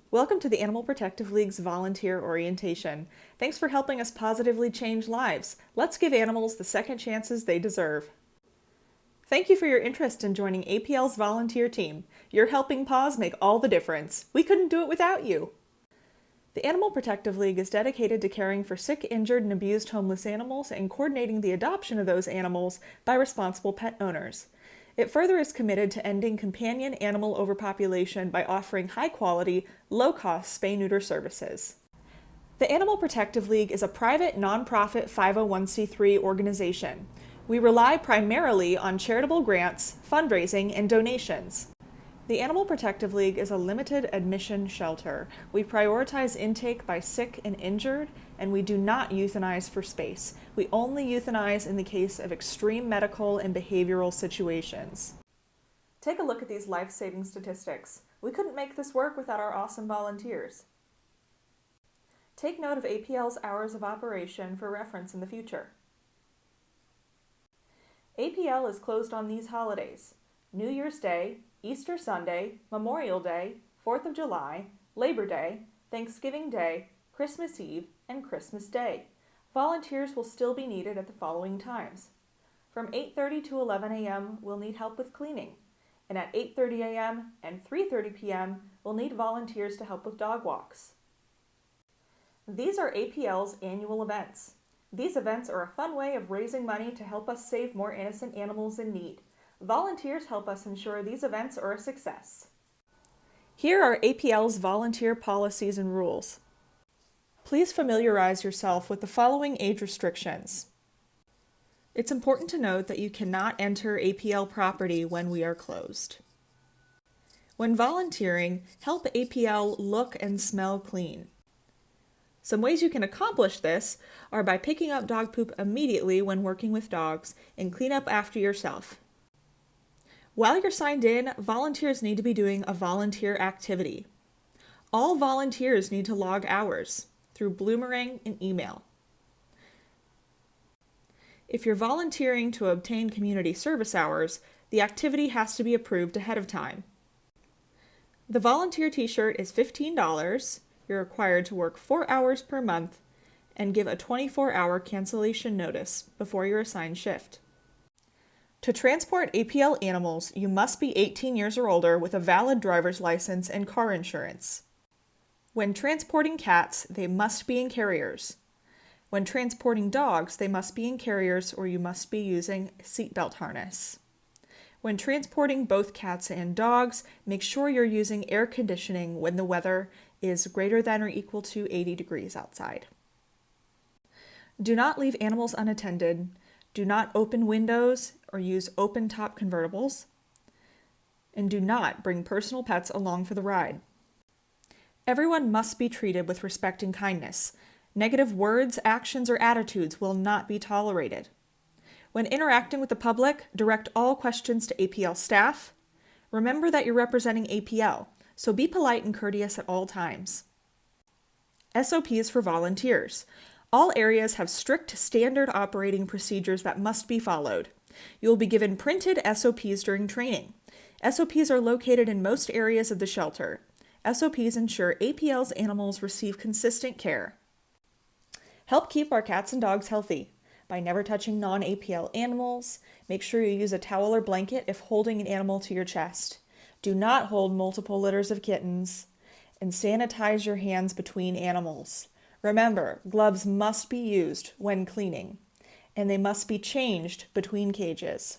Welcome to the Animal Protective League's Volunteer Orientation. Thanks for helping us positively change lives. Let's give animals the second chances they deserve. Thank you for your interest in joining APL's volunteer team. Your helping paws make all the difference. We couldn't do it without you. The Animal Protective League is dedicated to caring for sick, injured, and abused homeless animals and coordinating the adoption of those animals by responsible pet owners. It further is committed to ending companion animal overpopulation by offering high-quality, low-cost spay-neuter services. The Animal Protective League is a private, nonprofit 501c3 organization. We rely primarily on charitable grants, fundraising, and donations. The Animal Protective League is a limited admission shelter. We prioritize intake by sick and injured, and we do not euthanize for space. We only euthanize in the case of extreme medical and behavioral situations. Take a look at these life-saving statistics. We couldn't make this work without our awesome volunteers. Take note of APL's hours of operation for reference in the future. APL is closed on these holidays: New Year's Day, Easter Sunday, Memorial Day, 4th of July, Labor Day, Thanksgiving Day, Christmas Eve, and Christmas Day. Volunteers will still be needed at the following times. From 8:30 to 11 a.m., we'll need help with cleaning. And at 8:30 a.m. and 3:30 p.m., we'll need volunteers to help with dog walks. These are APL's annual events. These events are a fun way of raising money to help us save more innocent animals in need. Volunteers help us ensure these events are a success. Here are APL's volunteer policies and rules. Please familiarize yourself with the following age restrictions. It's important to note that you cannot enter APL property when we are closed. When volunteering, help APL look and smell clean. Some ways you can accomplish this are by picking up dog poop immediately when working with dogs and clean up after yourself. While you're signed in, volunteers need to be doing a volunteer activity. All volunteers need to log hours through Bloomerang and email. If you're volunteering to obtain community service hours, the activity has to be approved ahead of time. The volunteer t-shirt is $15. You're required to work 4 hours per month and give a 24-hour cancellation notice before your assigned shift. To transport APL animals, you must be 18 years or older with a valid driver's license and car insurance. When transporting cats, they must be in carriers. When transporting dogs, they must be in carriers or you must be using a seatbelt harness. When transporting both cats and dogs, make sure you're using air conditioning when the weather is greater than or equal to 80 degrees outside. Do not leave animals unattended. Do not open windows or use open-top convertibles. And do not bring personal pets along for the ride. Everyone must be treated with respect and kindness. Negative words, actions, or attitudes will not be tolerated. When interacting with the public, direct all questions to APL staff. Remember that you're representing APL, so be polite and courteous at all times. SOPs for volunteers. All areas have strict standard operating procedures that must be followed. You will be given printed SOPs during training. SOPs are located in most areas of the shelter. SOPs ensure APL's animals receive consistent care. Help keep our cats and dogs healthy by never touching non-APL animals. Make sure you use a towel or blanket if holding an animal to your chest. Do not hold multiple litters of kittens. And sanitize your hands between animals. Remember, gloves must be used when cleaning, and they must be changed between cages.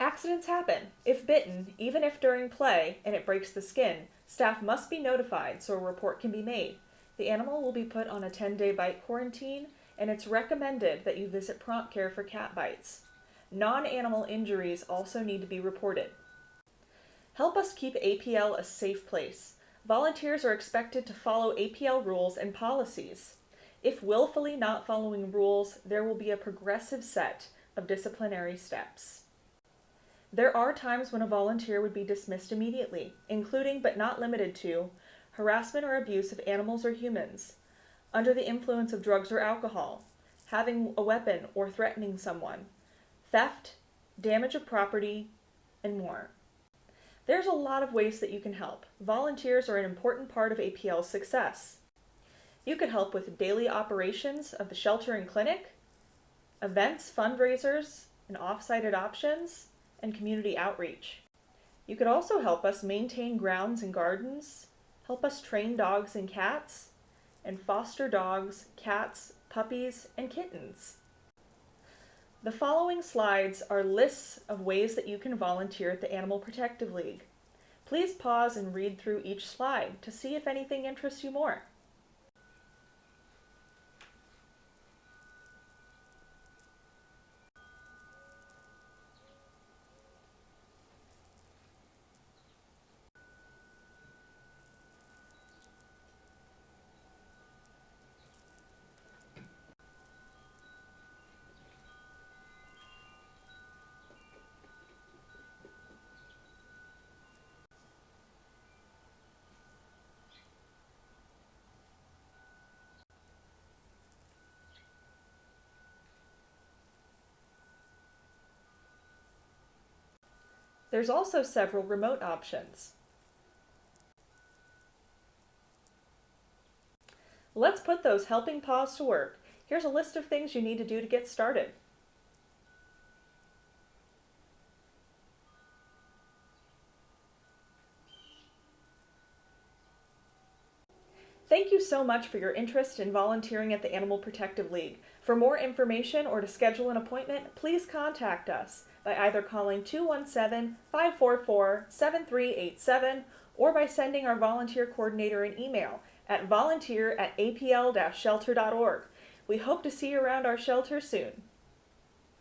Accidents happen. If bitten, even if during play, and it breaks the skin, staff must be notified so a report can be made. The animal will be put on a 10-day bite quarantine, and it's recommended that you visit prompt care for cat bites. Non-animal injuries also need to be reported. Help us keep APL a safe place. Volunteers are expected to follow APL rules and policies. If willfully not following rules, there will be a progressive set of disciplinary steps. There are times when a volunteer would be dismissed immediately, including but not limited to harassment or abuse of animals or humans, under the influence of drugs or alcohol, having a weapon or threatening someone, theft, damage of property, and more. There's a lot of ways that you can help. Volunteers are an important part of APL's success. You could help with daily operations of the shelter and clinic, events, fundraisers, and off-site adoptions, and community outreach. You could also help us maintain grounds and gardens, help us train dogs and cats, and foster dogs, cats, puppies, and kittens. The following slides are lists of ways that you can volunteer at the Animal Protective League. Please pause and read through each slide to see if anything interests you more. There's also several remote options. Let's put those helping paws to work. Here's a list of things you need to do to get started. Thank you so much for your interest in volunteering at the Animal Protective League. For more information or to schedule an appointment, please contact us by either calling 217-544-7387 or by sending our volunteer coordinator an email at volunteer@apl-shelter.org. We hope to see you around our shelter soon.